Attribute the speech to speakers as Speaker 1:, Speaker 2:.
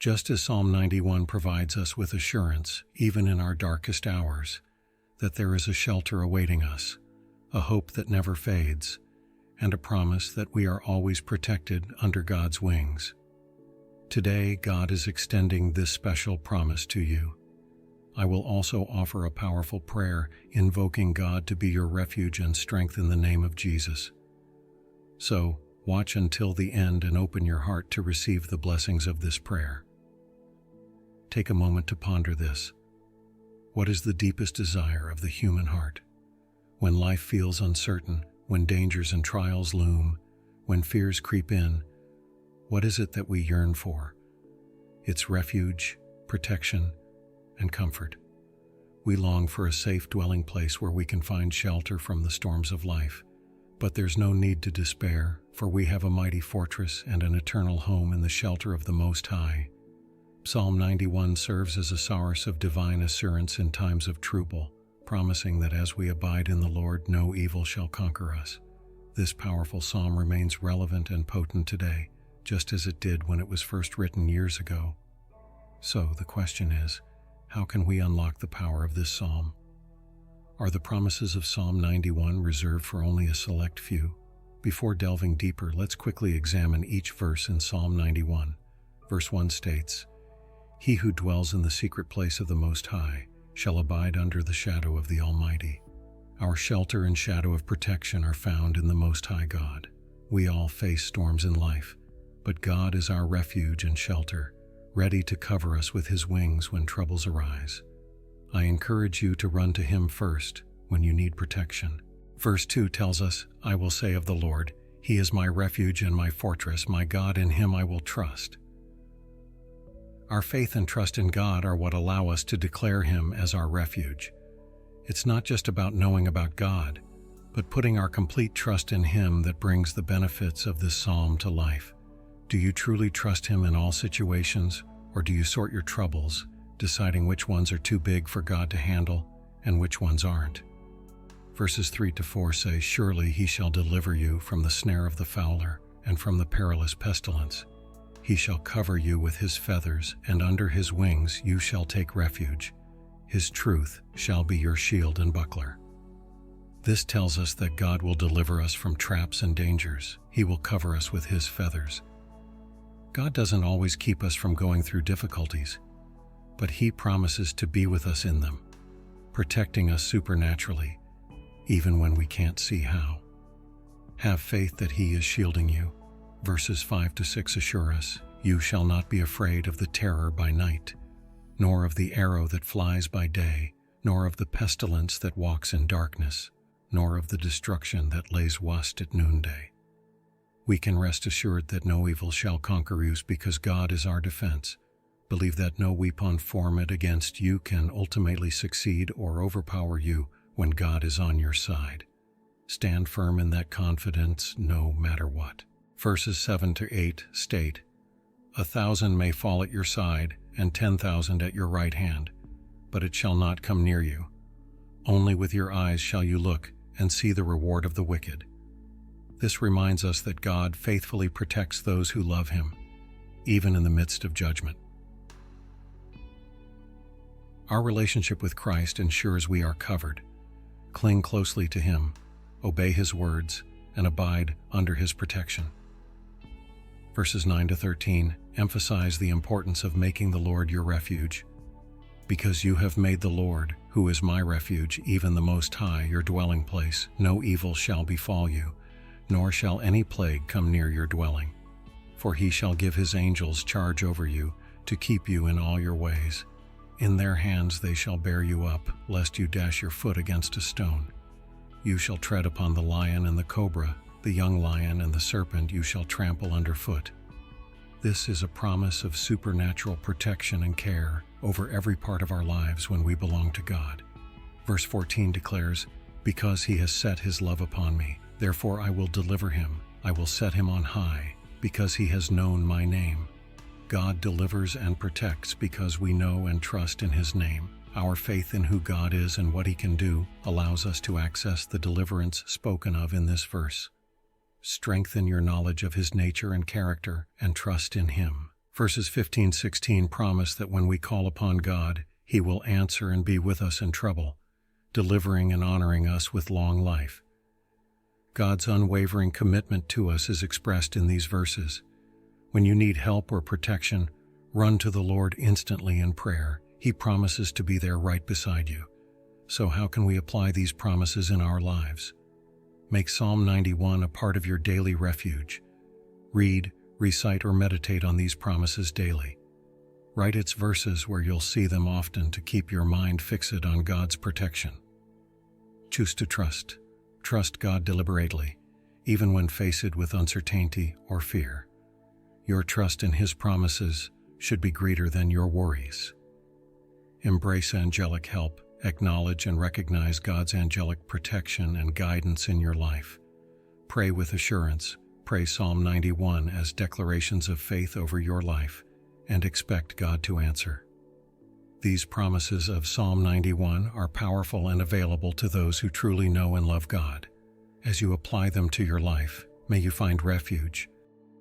Speaker 1: Just as Psalm 91 provides us with assurance, even in our darkest hours, that there is a shelter awaiting us, a hope that never fades, and a promise that we are always protected under God's wings. Today, God is extending this special promise to you. I will also offer a powerful prayer invoking God to be your refuge and strength in the name of Jesus. So, watch until the end and open your heart to receive the blessings of this prayer. Take a moment to ponder this. What is the deepest desire of the human heart? When life feels uncertain, when dangers and trials loom, when fears creep in, what is it that we yearn for? It's refuge, protection, and comfort. We long for a safe dwelling place where we can find shelter from the storms of life. But there's no need to despair, for we have a mighty fortress and an eternal home in the shelter of the Most High. Psalm 91 serves as a source of divine assurance in times of trouble, promising that as we abide in the Lord, no evil shall conquer us. This powerful psalm remains relevant and potent today, just as it did when it was first written years ago. So the question is, how can we unlock the power of this psalm? Are the promises of Psalm 91 reserved for only a select few? Before delving deeper, let's quickly examine each verse in Psalm 91. Verse 1 states, "He who dwells in the secret place of the Most High shall abide under the shadow of the Almighty." Our shelter and shadow of protection are found in the Most High God. We all face storms in life, but God is our refuge and shelter, ready to cover us with His wings when troubles arise. I encourage you to run to Him first when you need protection. Verse 2 tells us, "I will say of the Lord, He is my refuge and my fortress, my God, in Him I will trust." Our faith and trust in God are what allow us to declare Him as our refuge. It's not just about knowing about God, but putting our complete trust in Him that brings the benefits of this psalm to life. Do you truly trust Him in all situations, or do you sort your troubles, deciding which ones are too big for God to handle and which ones aren't? Verses 3 to 4 say, "Surely He shall deliver you from the snare of the fowler and from the perilous pestilence. He shall cover you with His feathers, and under His wings you shall take refuge. His truth shall be your shield and buckler." This tells us that God will deliver us from traps and dangers. He will cover us with His feathers. God doesn't always keep us from going through difficulties, but He promises to be with us in them, protecting us supernaturally, even when we can't see how. Have faith that He is shielding you. Verses 5 to 6 assure us, "You shall not be afraid of the terror by night, nor of the arrow that flies by day, nor of the pestilence that walks in darkness, nor of the destruction that lays waste at noonday." We can rest assured that no evil shall conquer you because God is our defense. Believe that no weapon formed against you can ultimately succeed or overpower you when God is on your side. Stand firm in that confidence no matter what. Verses 7 to 8 state, "1,000 may fall at your side and 10,000 at your right hand, but it shall not come near you. Only with your eyes shall you look and see the reward of the wicked." This reminds us that God faithfully protects those who love Him, even in the midst of judgment. Our relationship with Christ ensures we are covered. Cling closely to Him, obey His words, and abide under His protection. Verses 9 to 13 emphasize the importance of making the Lord your refuge. "Because you have made the Lord, who is my refuge, even the Most High, your dwelling place, no evil shall befall you, nor shall any plague come near your dwelling. For He shall give His angels charge over you, to keep you in all your ways. In their hands they shall bear you up, lest you dash your foot against a stone. You shall tread upon the lion and the cobra, the young lion and the serpent you shall trample underfoot." This is a promise of supernatural protection and care over every part of our lives when we belong to God. Verse 14 declares, "Because He has set His love upon me, therefore I will deliver Him. I will set Him on high, because He has known my name." God delivers and protects because we know and trust in His name. Our faith in who God is and what He can do allows us to access the deliverance spoken of in this verse. Strengthen your knowledge of His nature and character and trust in Him, Verses 15-16 promise that when we call upon God, He will answer and be with us in trouble, delivering and honoring us with long life. God's unwavering commitment to us is expressed in these verses. When you need help or protection, run to the Lord instantly in prayer. He promises to be there right beside you. So how can we apply these promises in our lives? Make Psalm 91 a part of your daily refuge. Read, recite, or meditate on these promises daily. Write its verses where you'll see them often to keep your mind fixed on God's protection. Choose to trust. Trust God deliberately, even when faced with uncertainty or fear. Your trust in His promises should be greater than your worries. Embrace angelic help. Acknowledge and recognize God's angelic protection and guidance in your life. Pray with assurance. Pray Psalm 91 as declarations of faith over your life, and expect God to answer. These promises of Psalm 91 are powerful and available to those who truly know and love God. As you apply them to your life, may you find refuge,